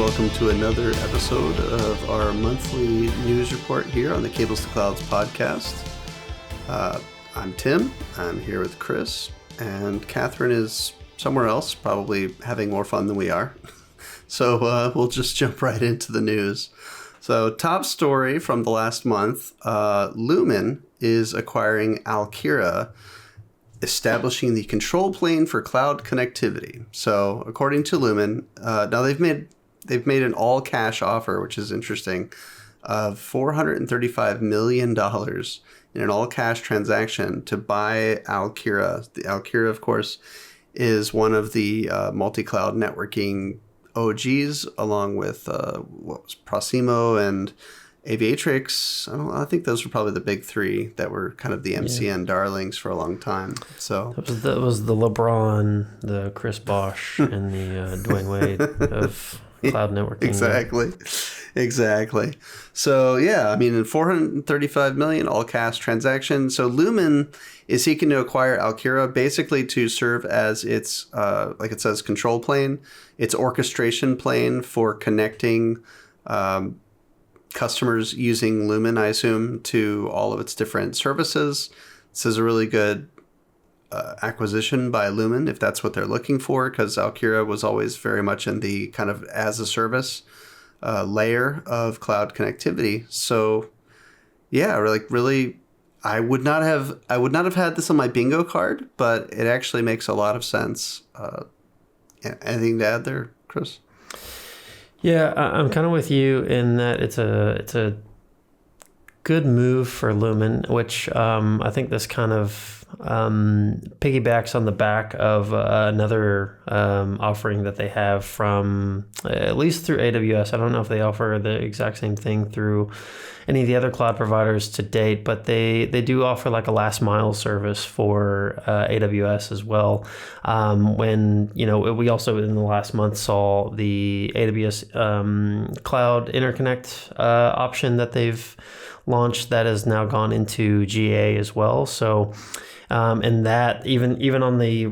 welcome to another episode of our monthly news report here on the Cables to Clouds podcast. I'm Tim. I'm here with Chris, and Catherine is somewhere else, probably having more fun than we are. So we'll just jump right into the news. So top story from the last month, Lumen is acquiring Alkira, establishing the control plane for cloud connectivity. So according to Lumen, now they've made an all-cash offer, which is interesting, of $435 million in an all-cash transaction to buy Alkira. The Alkira, of course, is one of the multi-cloud networking OGs, along with Proximo and Aviatrix. I think those were probably the big three that were kind of the MCN darlings for a long time. So that was the LeBron, the Chris Bosh, and the Dwayne Wade of cloud networking. Exactly. So yeah, I mean, in $435 million all cash transaction. So Lumen is seeking to acquire Alkira basically to serve as its, like it says, control plane, its orchestration plane for connecting customers using Lumen, I assume, to all of its different services. This is a really good acquisition by Lumen, if that's what they're looking for, because Alkira was always very much in the kind of as a service layer of cloud connectivity. So yeah, really, I would not have had this on my bingo card, but it actually makes a lot of sense. Anything to add there, Chris? Yeah, I'm kind of with you in that it's a good move for Lumen, which I think this kind of piggybacks on the back of another offering that they have from, at least through AWS. I don't know if they offer the exact same thing through any of the other cloud providers to date, but they do offer like a last mile service for AWS as well. When, we also in the last month saw the AWS Cloud interconnect option that they've launched that has now gone into GA as well. So, and that even on the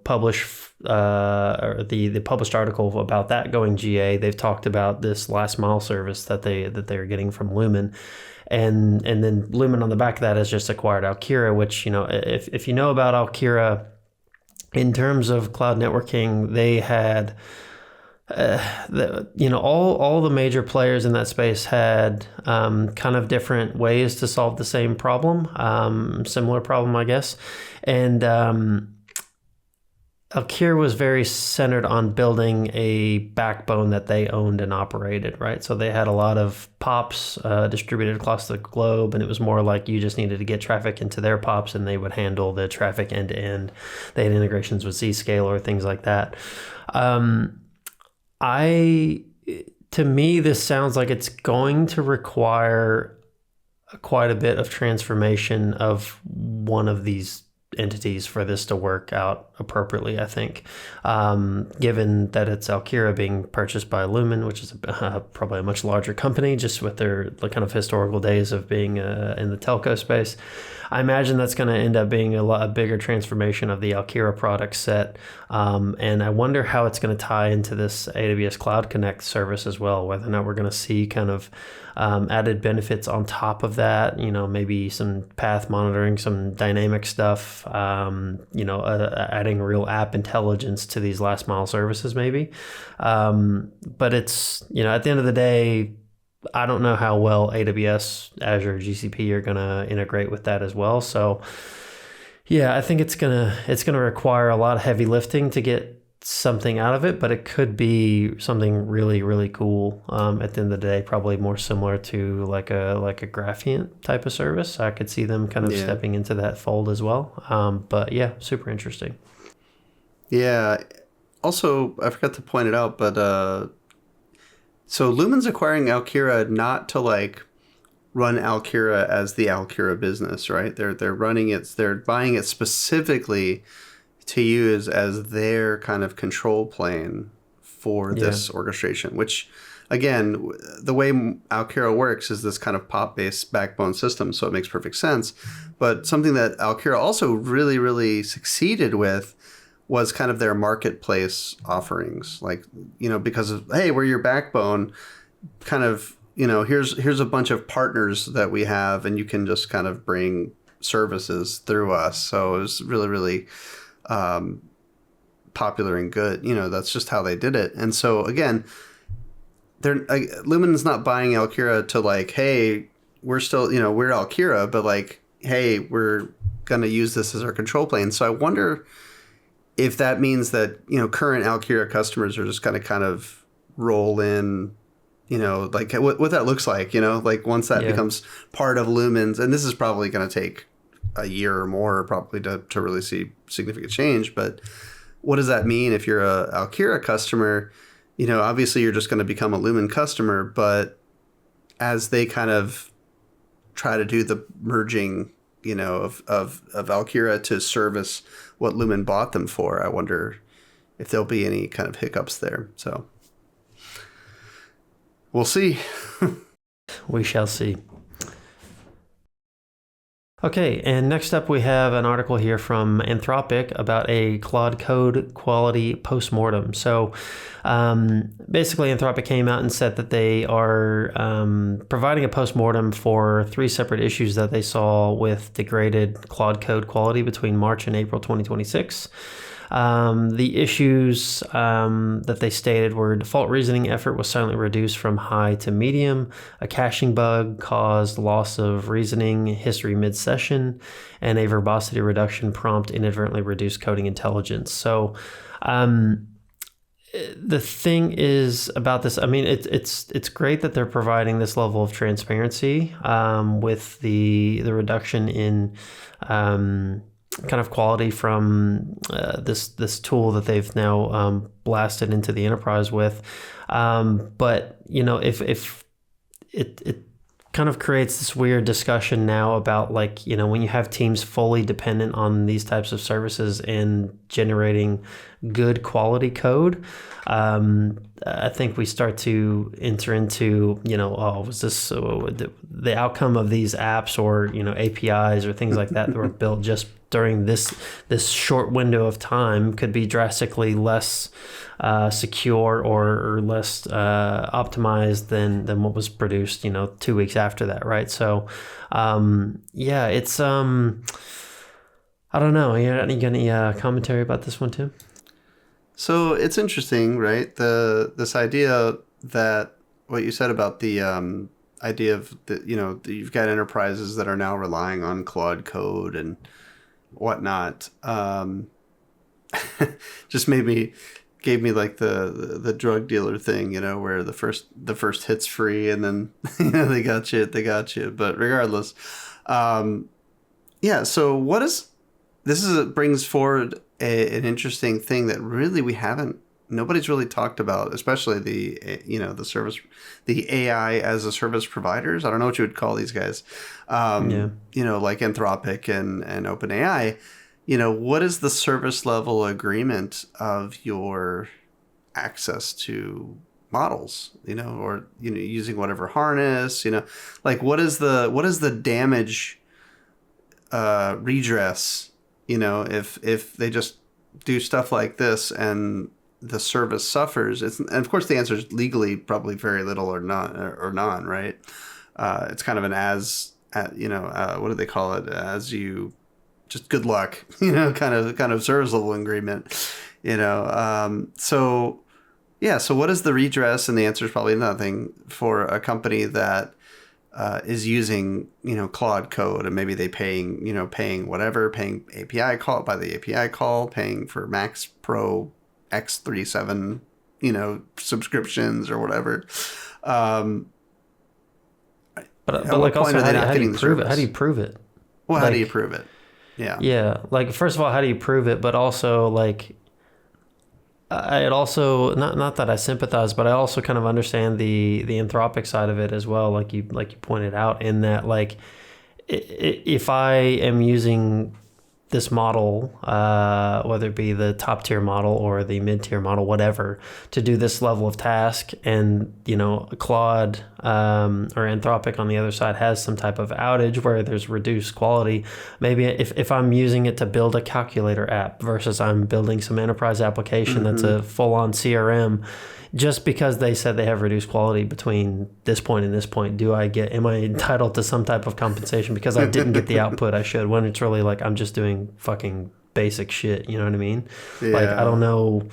published or the published article about that going GA, they've talked about this last mile service that they're getting from Lumen, and then Lumen on the back of that has just acquired Alkira, which if you know about Alkira in terms of cloud networking, they had. All the major players in that space had kind of different ways to solve the same problem, similar problem, I guess. And Alkira was very centered on building a backbone that they owned and operated, right? So they had a lot of POPs distributed across the globe, and it was more like you just needed to get traffic into their POPs, and they would handle the traffic end to end. They had integrations with Zscaler or things like that. To me, this sounds like it's going to require quite a bit of transformation of one of these entities for this to work out appropriately, I think, given that it's Alkira being purchased by Lumen, which is probably a much larger company, just with their kind of historical days of being in the telco space. I imagine that's going to end up being a bigger transformation of the Alkira product set. And I wonder how it's going to tie into this AWS Cloud Connect service as well, whether or not we're going to see kind of added benefits on top of that, maybe some path monitoring, some dynamic stuff, adding real app intelligence to these last mile services maybe. But it's, at the end of the day, I don't know how well AWS, Azure, GCP are going to integrate with that as well. So yeah, I think it's going to require a lot of heavy lifting to get something out of it, but it could be something really, really cool. At the end of the day, probably more similar to like a Graphian type of service. I could see them kind of stepping into that fold as well. But yeah, super interesting. Yeah. Also, I forgot to point it out, but so Lumen's acquiring Alkira not to run Alkira as the Alkira business, right? They're buying it specifically to use as their kind of control plane for this orchestration, which again, the way Alkira works is this kind of POP-based backbone system, so it makes perfect sense. But something that Alkira also really, really succeeded with was kind of their marketplace offerings, like, because of, hey, we're your backbone, kind of, here's a bunch of partners that we have, and you can just kind of bring services through us. So it was really, really popular and good. That's just how they did it. And so again, Lumen's not buying Alkira to like, hey, we're still, we're Alkira, but like, hey, we're going to use this as our control plane. So I wonder if that means that, current Alkira customers are just going to kind of roll in, like what that looks like, like once that becomes part of Lumen's, and this is probably going to take a year or more probably to really see significant change. But what does that mean if you're a Alkira customer? Obviously you're just going to become a Lumen customer, but as they kind of try to do the merging, of Alkira to service what Lumen bought them for, I wonder if there'll be any kind of hiccups there. So we'll see. We shall see. Okay, and next up we have an article here from Anthropic about a Claude code quality post-mortem. So basically Anthropic came out and said that they are providing a post-mortem for 3 separate issues that they saw with degraded Claude code quality between March and April 2026. The issues that they stated were default reasoning effort was suddenly reduced from high to medium, a caching bug caused loss of reasoning history mid-session, and a verbosity reduction prompt inadvertently reduced coding intelligence. So the thing is about this, I mean, it's great that they're providing this level of transparency with the reduction in kind of quality from this tool that they've now blasted into the enterprise with. But if it kind of creates this weird discussion now about like, when you have teams fully dependent on these types of services and generating good quality code, I think we start to enter into, was this the outcome of these apps or, APIs or things like that were built just during this short window of time could be drastically less secure or less optimized than what was produced 2 weeks after that, right? So it's I don't know. You got any commentary about this one too? So it's interesting, right? This idea that what you said about the idea of you've got enterprises that are now relying on Claude code and whatnot, just gave me like the drug dealer thing, where the first hit's free and then they got you. But regardless, so brings forward an interesting thing that really nobody's really talked about, especially the AI as a service providers. I don't know what you would call these guys, like Anthropic and OpenAI. What is the service level agreement of your access to models, or using whatever harness, like what is the damage redress, if they just do stuff like this and the service suffers. And of course the answer is legally probably very little or none, right? It's kind of an what do they call it? As you just good luck, kind of service level agreement, so what is the redress? And the answer is probably nothing for a company that is using, Claude code, and maybe they paying API call by the API call, paying for Max Pro X37, subscriptions or whatever. But like also, how do you prove it? How do you prove it? Well, how do you prove it? Yeah. Yeah. Like, first of all, how do you prove it? But also, like, it also not that I sympathize, but I also kind of understand the Anthropic side of it as well. Like you pointed out, in that, like, if I am using this model, whether it be the top tier model or the mid tier model, whatever, to do this level of task, and Claude or Anthropic on the other side has some type of outage where there's reduced quality, maybe if I'm using it to build a calculator app versus I'm building some enterprise application that's a full-on CRM, just because they said they have reduced quality between this point and this point, am I entitled to some type of compensation because I didn't get the output I should, when it's really like I'm just doing fucking basic shit, you know what I mean? Yeah. Like, I don't know.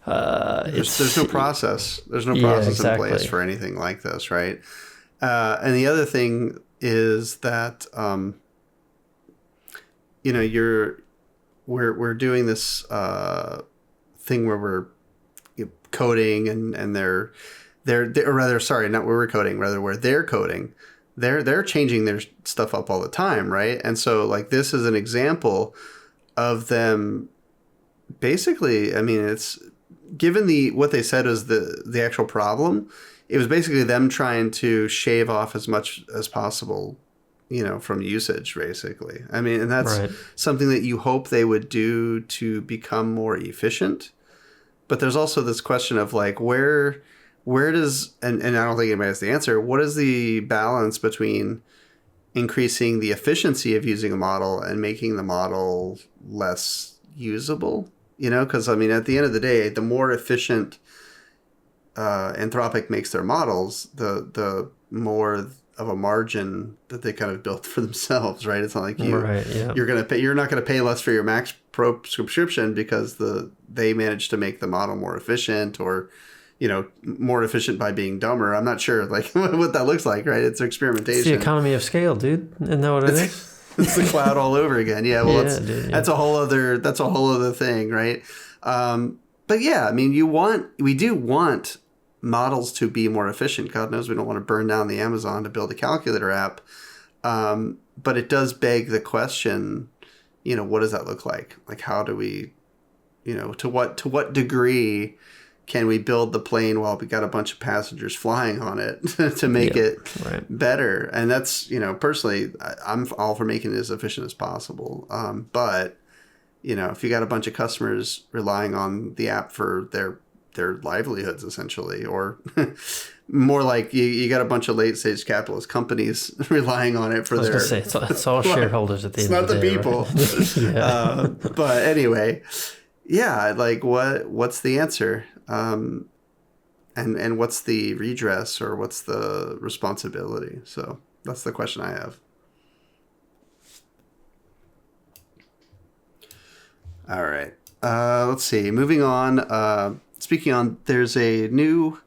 There's no process. There's no process in place for anything like this, right? And the other thing is that, we're doing this thing where we're coding and they're coding. They're changing their stuff up all the time, right? And so like this is an example of them basically, I mean, it's given what they said was the actual problem, it was basically them trying to shave off as much as possible, from usage, basically. I mean, and that's something that you hope they would do to become more efficient. But there's also this question of like, where does, and I don't think anybody has the answer, what is the balance between increasing the efficiency of using a model and making the model less usable? Because I mean, at the end of the day, the more efficient Anthropic makes their models, the more of a margin that they kind of built for themselves, right? It's not like you're not going to pay less for your Max Pro subscription because they managed to make the model more efficient, or more efficient by being dumber. I'm not sure like what that looks like, right? It's experimentation. It's the economy of scale, dude. Isn't that what it is? It's the cloud all over again. Yeah, well, that's a whole other thing, right? But yeah, I mean, we do want models to be more efficient. God knows we don't want to burn down the Amazon to build a calculator app. But it does beg the question, what does that look like? Like, how do we, to what degree can we build the plane while we got a bunch of passengers flying on it to make it better? And that's, personally, I'm all for making it as efficient as possible. But, if you got a bunch of customers relying on the app for their livelihoods, essentially, or more like you got a bunch of late stage capitalist companies relying on it for their... It's all shareholders at the end of the day. It's not the people. But anyway, yeah, like what's the answer? And what's the redress, or what's the responsibility? So that's the question I have. All right. Let's see. Moving on. Speaking on, there's a new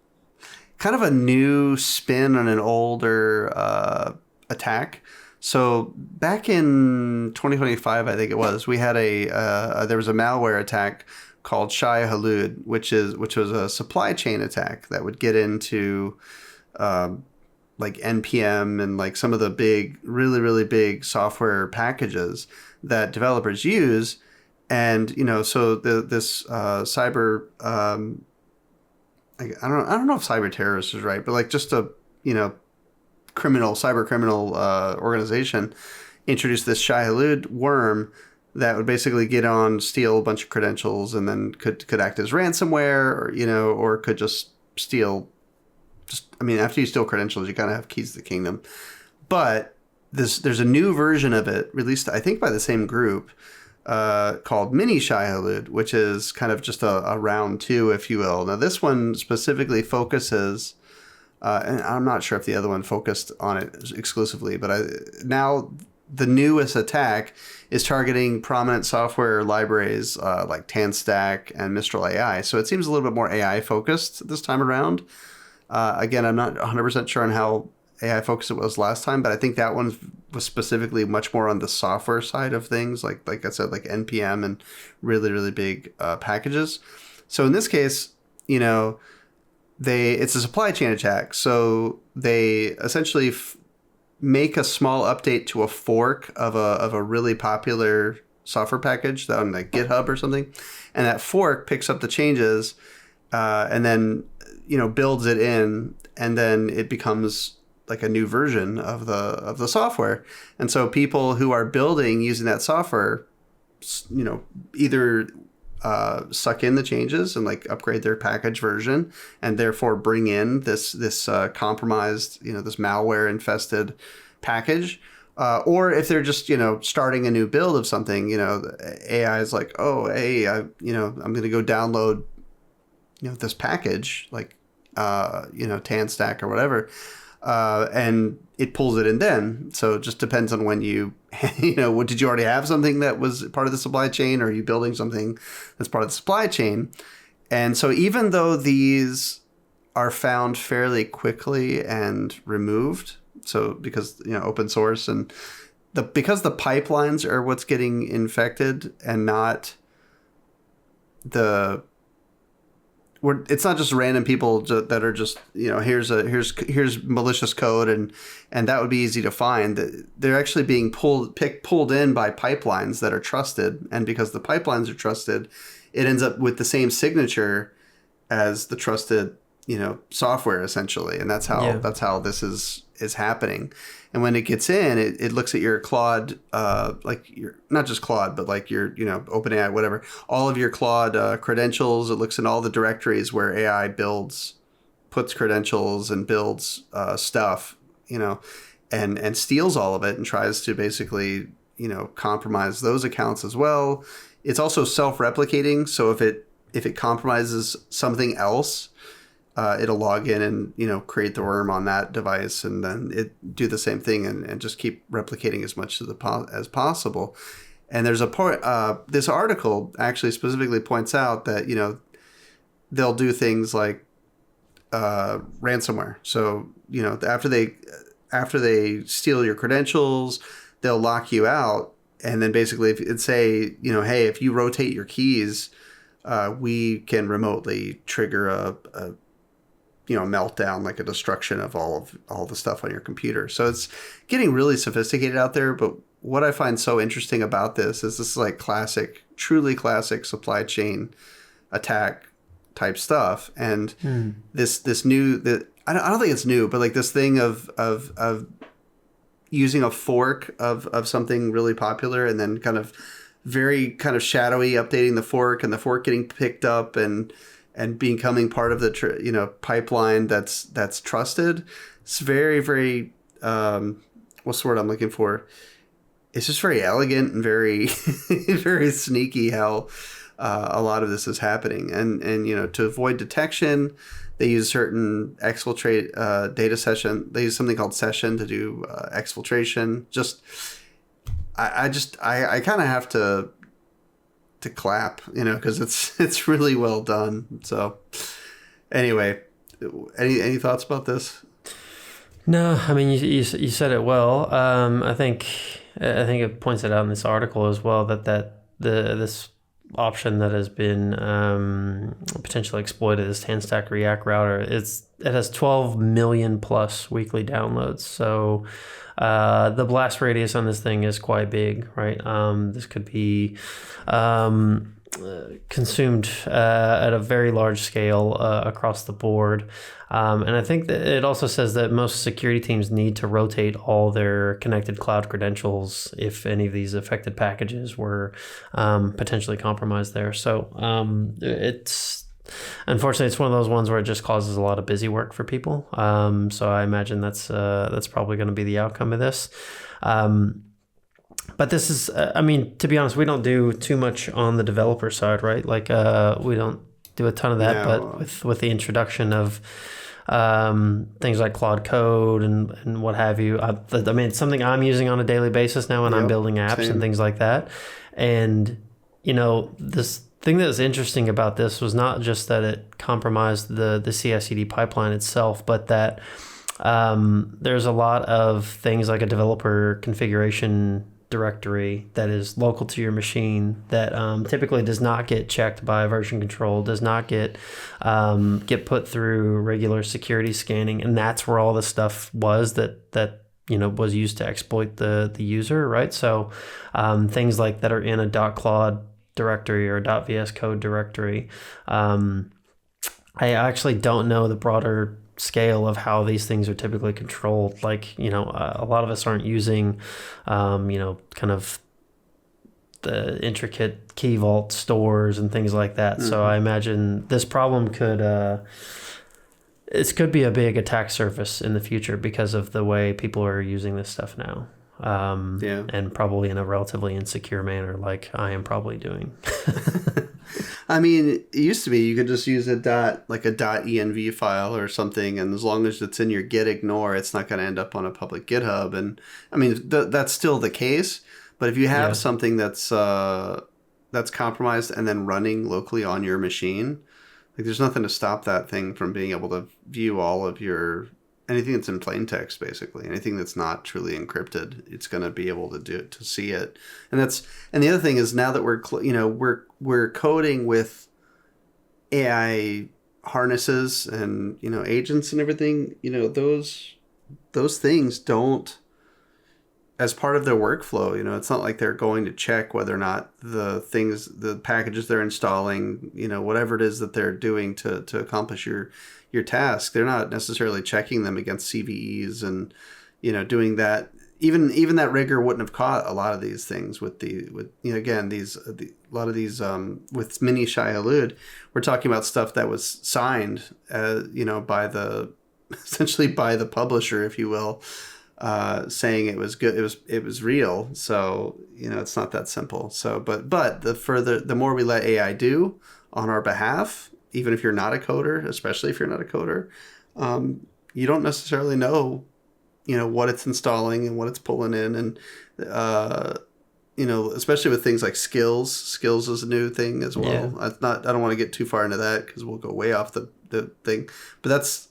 spin on an older attack. So back in 2025, I think it was, we had there was a malware attack called Shai Halud, which was a supply chain attack that would get into like NPM and like some of the big, really, really big software packages that developers use. And, so this cyber, I don't know if cyber terrorist is right, but like just a, cyber criminal organization introduced this Shai Halud worm that would basically get on, steal a bunch of credentials, and then could act as ransomware, or could just steal. After you steal credentials, you kind of have keys to the kingdom. But there's a new version of it released, I think, by the same group, called Mini Shai Halud, which is kind of just a round two, if you will. Now, this one specifically focuses, and I'm not sure if the other one focused on it exclusively, but now the newest attack is targeting prominent software libraries like TanStack and Mistral AI. So it seems a little bit more AI focused this time around. Again, I'm not 100% sure on how AI focused it was last time, but I think that one was specifically much more on the software side of things, like I said, like NPM and really, really big packages. So in this case, it's a supply chain attack. So they essentially make a small update to a fork of a really popular software package on like GitHub or something, and that fork picks up the changes and then builds it in, and then it becomes like a new version of the software. And so people who are building using that software, either suck in the changes and like upgrade their package version, and therefore bring in this compromised, this malware infested package. Or if they're just, starting a new build of something, AI is like, oh, hey, I'm going to go download, this package, like, TanStack or whatever. And it pulls it in then. So it just depends on when you, did you already have something that was part of the supply chain, or are you building something that's part of the supply chain? And so even though these are found fairly quickly and removed, so because, open source and because the pipelines are what's getting infected and not it's not just random people that are just, here's malicious code and that would be easy to find. They're actually being pulled in by pipelines that are trusted, and because the pipelines are trusted, it ends up with the same signature as the trusted, software essentially, and that's how this is happening. And when it gets in, it looks at your Claude, like your, not just Claude, but like your, OpenAI, whatever, all of your Claude credentials. It looks in all the directories where AI puts credentials and builds stuff, and steals all of it and tries to basically, compromise those accounts as well. It's also self-replicating. So if it compromises something else, it'll log in and, create the worm on that device, and then it do the same thing and just keep replicating as much as possible. And there's a part, this article actually specifically points out that, they'll do things like ransomware. So, after they steal your credentials, they'll lock you out. And then basically if it'd say, hey, if you rotate your keys, we can remotely trigger a meltdown, like a destruction of all the stuff on your computer. So it's getting really sophisticated out there. But what I find so interesting about this is like truly classic supply chain attack type stuff. And this new, I don't think it's new, but like this thing of using a fork of something really popular, and then kind of very kind of shadowy updating the fork, and the fork getting picked up and becoming part of the pipeline that's trusted. It's very, very what's the word I'm looking for? It's just very elegant and very very sneaky how a lot of this is happening. And to avoid detection, they use certain exfiltrate data session. They use something called session to do exfiltration. I kind of have to clap, because it's really well done. So anyway, any thoughts about this? No, I mean, you said it well. I think it points it out in this article as well that this option that has been potentially exploited, this TanStack React router, it has 12 million plus weekly downloads. So the blast radius on this thing is quite big, right? This could be consumed at a very large scale across the board. And I think that it also says that most security teams need to rotate all their connected cloud credentials if any of these affected packages were potentially compromised there. So unfortunately, it's one of those ones where it just causes a lot of busy work for people. So I imagine that's probably going to be the outcome of this. But this is, to be honest, we don't do too much on the developer side, right? Like we don't do a ton of that, no. But with the introduction of things like Claude Code and what have you, it's something I'm using on a daily basis now when I'm building apps and things like that. And, this thing that was interesting about this was not just that it compromised the CI/CD pipeline itself, but that there's a lot of things like a developer configuration directory that is local to your machine that typically does not get checked by version control, does not get put through regular security scanning, and that's where all the stuff was that was used to exploit the user, right? So things like that are in a .claude directory or a .vs code directory. I actually don't know the broader scale of how these things are typically controlled. Like, a lot of us aren't using, kind of the intricate key vault stores and things like that. So I imagine this problem could be a big attack surface in the future because of the way people are using this stuff now. And probably in a relatively insecure manner, like I am probably doing. I mean, it used to be you could just use a .env file or something, and as long as it's in your git ignore, it's not going to end up on a public GitHub. And I mean, that's still the case. But if you have something that's compromised and then running locally on your machine, like there's nothing to stop that thing from being able to view all of anything that's in plain text, basically. Anything that's not truly encrypted, it's going to be able to see it. And the other thing is, now that we're coding with AI harnesses and agents and everything, those things don't, as part of their workflow, it's not like they're going to check whether or not the packages they're installing, whatever it is that they're doing to accomplish your task, they're not necessarily checking them against CVEs and, doing that. Even that rigor wouldn't have caught a lot of these things with with mini Shai-Hulud. We're talking about stuff that was signed, essentially by the publisher, if you will, saying it was good, it was real. So it's not that simple. So but the more we let AI do on our behalf, even if you're not a coder, especially if you're not a coder, you don't necessarily know what it's installing and what it's pulling in. And especially with things like skills is a new thing as well. I don't want to get too far into that because we'll go way off the thing, but that's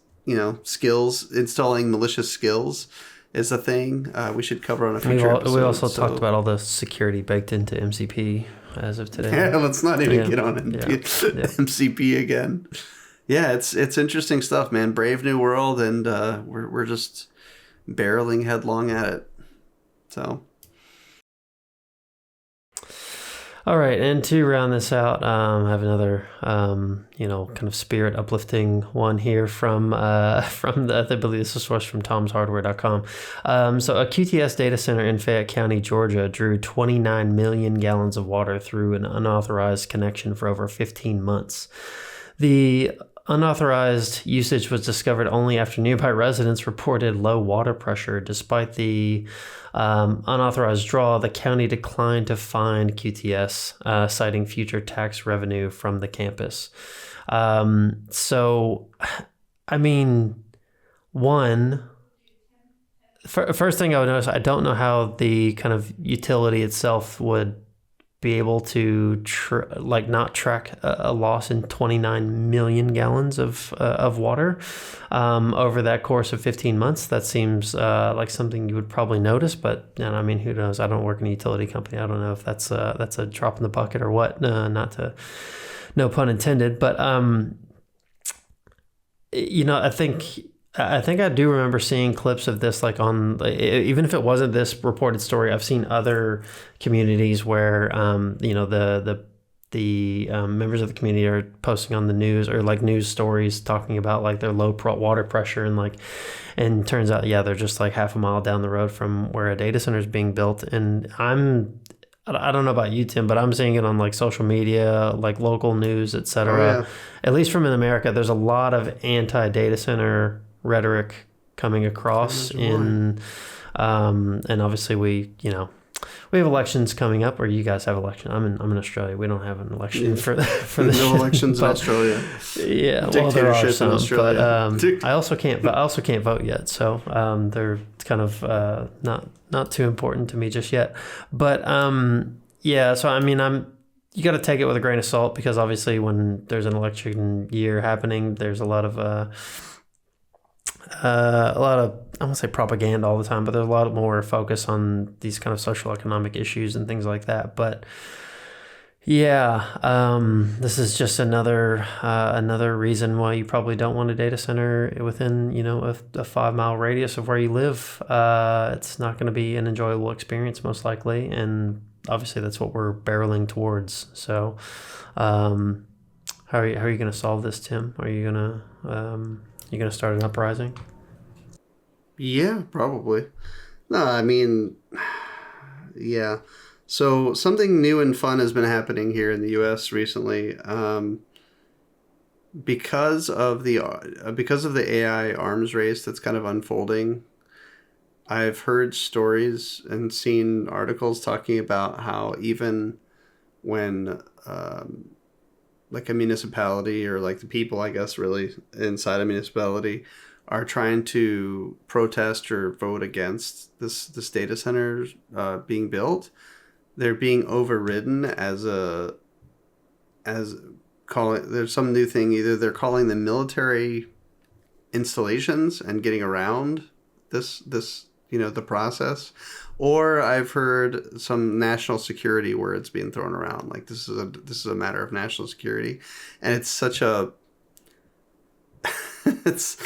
skills, installing malicious skills is a thing we should cover on a future episode. We also talked about all the security baked into MCP as of today. Yeah, let's not even get on MCP again. Yeah, it's interesting stuff, man. Brave new world, and we're just barreling headlong at it. So. All right, and to round this out, I have another, kind of spirit uplifting one here from I believe this is sourced from tomshardware.com. So a QTS data center in Fayette County, Georgia, drew 29 million gallons of water through an unauthorized connection for over 15 months. The unauthorized usage was discovered only after nearby residents reported low water pressure. Despite the unauthorized draw, the county declined to fine QTS, citing future tax revenue from the campus. So, I mean, first thing I would notice, I don't know how the kind of utility itself would be able to not track a loss in 29 million gallons of water over that course of 15 months. That seems like something you would probably notice, but I mean, who knows? I don't work in a utility company. I don't know if that's a drop in the bucket or what. No pun intended. But I think I do remember seeing clips of this, like even if it wasn't this reported story, I've seen other communities where, the members of the community are posting on the news or like news stories talking about like their low water pressure and turns out, they're just like half a mile down the road from where a data center is being built. And I don't know about you, Tim, but I'm seeing it on like social media, like local news, etc. Oh, yeah. At least from in America, there's a lot of anti-data center rhetoric coming across and obviously we have elections coming up, or you guys have election. I'm in Australia. We don't have an election for this. No elections in Australia. Yeah, well, there are some, in Australia. But I also can't vote yet, so they're kind of not too important to me just yet. But so I mean, you got to take it with a grain of salt, because obviously when there's an election year happening, there's a lot of I won't say propaganda all the time, but there's a lot more focus on these kind of social economic issues and things like that. But this is just another reason why you probably don't want a data center within a 5-mile radius of where you live. It's not going to be an enjoyable experience most likely, and obviously that's what we're barreling towards. So how are you going to solve this, Tim? Are you going to start an uprising? Yeah, probably. No, I mean, yeah. So something new and fun has been happening here in the U.S. recently. Because of the AI arms race that's kind of unfolding, I've heard stories and seen articles talking about how even when like a municipality or like the people, I guess, really inside a municipality are trying to protest or vote against this data center being built, they're being overridden as calling there's some new thing. Either they're calling them military installations and getting around this the process, or I've heard some national security words being thrown around, like this is a matter of national security, and it's such a it's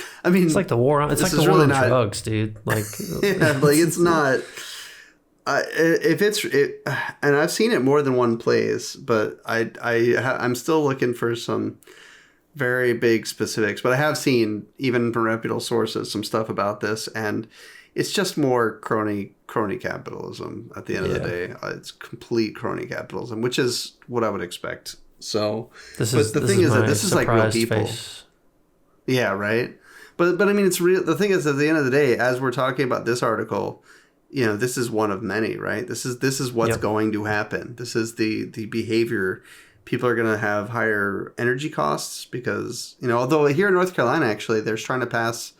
like the war on drugs, dude. Like yeah, like it's not. And I've seen it more than one place, but I'm still looking for some very big specifics. But I have seen, even from reputable sources, some stuff about this, and it's just more crony capitalism at the end of the day. It's complete crony capitalism, which is what I would expect. So, the thing is that this is like real people. Face. Yeah, right. But I mean, it's real. The thing is, at the end of the day, as we're talking about this article, this is one of many, right? This is what's going to happen. This is the behavior. People are going to have higher energy costs because, although here in North Carolina, actually, they're trying to pass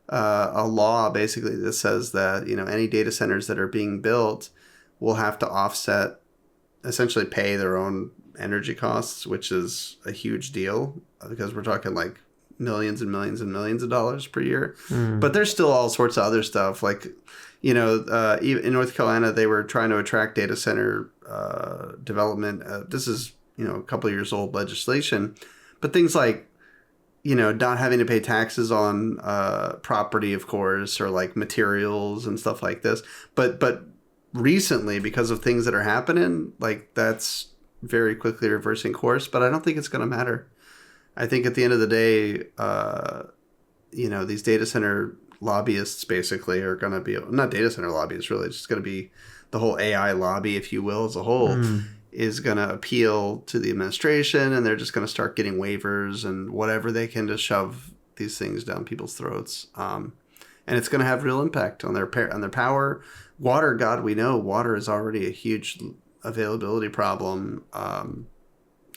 a law basically that says that, any data centers that are being built will have to offset, essentially pay their own energy costs, which is a huge deal because we're talking like millions and millions and millions of dollars per year. But there's still all sorts of other stuff like, even in North Carolina, they were trying to attract data center development. This is, a couple of years old legislation, but things like, not having to pay taxes on property, of course, or like materials and stuff like this. But recently, because of things that are happening, like that's very quickly reversing course. But I don't think it's going to matter. I think at the end of the day, these data center lobbyists basically are going to be, not data center lobbyists really, it's just going to be the whole AI lobby, if you will, as a whole, is going to appeal to the administration, and they're just going to start getting waivers and whatever they can to shove these things down people's throats. And it's going to have real impact on their power. Water, God, we know water is already a huge availability problem.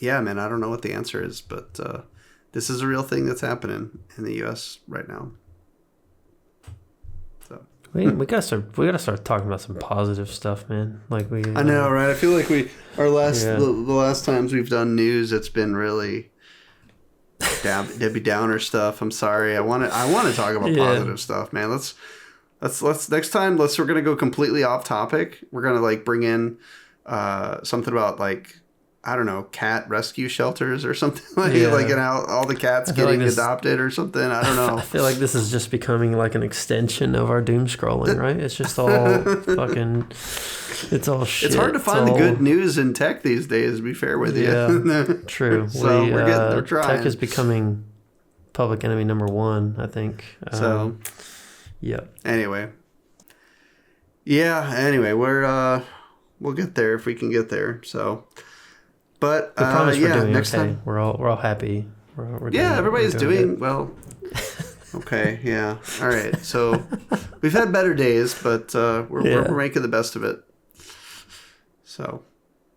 Yeah, man, I don't know what the answer is, but this is a real thing that's happening in the U.S. right now. So we gotta start talking about some positive stuff, man. Like I know, right? I feel like the last times we've done news, it's been really Debbie Downer stuff. I'm sorry. I want to talk about positive stuff, man. Let's next time. We're gonna go completely off topic. We're gonna like bring in something about like, I don't know, cat rescue shelters or something like all the cats getting adopted or something. I don't know. I feel like this is just becoming like an extension of our doom scrolling, right? It's just all fucking, it's all shit. It's hard to find the good news in tech these days, to be fair with you. Yeah, true. So we're trying. Tech is becoming public enemy number one, I think. Yeah. Anyway, we'll get there if we can get there. So. But we promise we're doing next okay. time We're all happy. We're everybody's doing well. Okay, yeah, all right. So we've had better days, but we're making the best of it. So,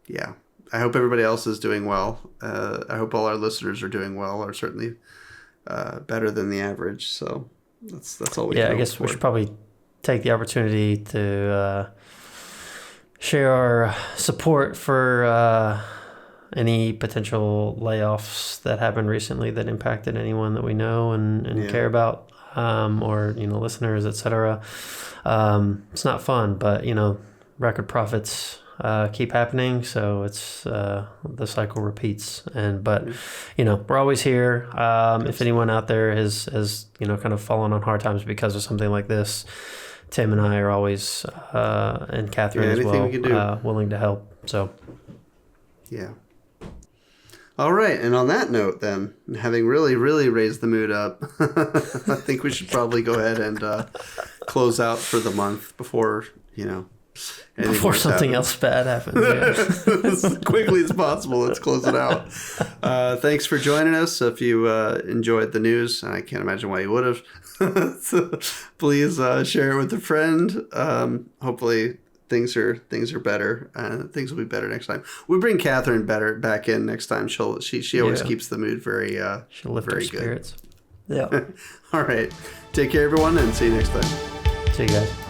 yeah, I hope everybody else is doing well. I hope all our listeners are doing well, or certainly better than the average. So that's all we. Yeah, I guess we should probably take the opportunity to share our support for. Any potential layoffs that happened recently that impacted anyone that we know and care about, or listeners, etc. It's not fun, but record profits keep happening, so it's the cycle repeats. But we're always here. If anyone out there has kind of fallen on hard times because of something like this, Tim and I are always and Catherine as well willing to help. So yeah. All right, and on that note, then, having really, really raised the mood up, I think we should probably go ahead and close out for the month before, anything Before worse something happens. else bad happens. As quickly as possible, let's close it out. Thanks for joining us. So if you enjoyed the news, and I can't imagine why you would have, so please share it with a friend. Hopefully things are better. Things will be better next time. We bring Catherine back in next time. She always keeps the mood very She'll lift very our good. spirits. Yeah. All right. Take care, everyone, and see you next time. See you guys.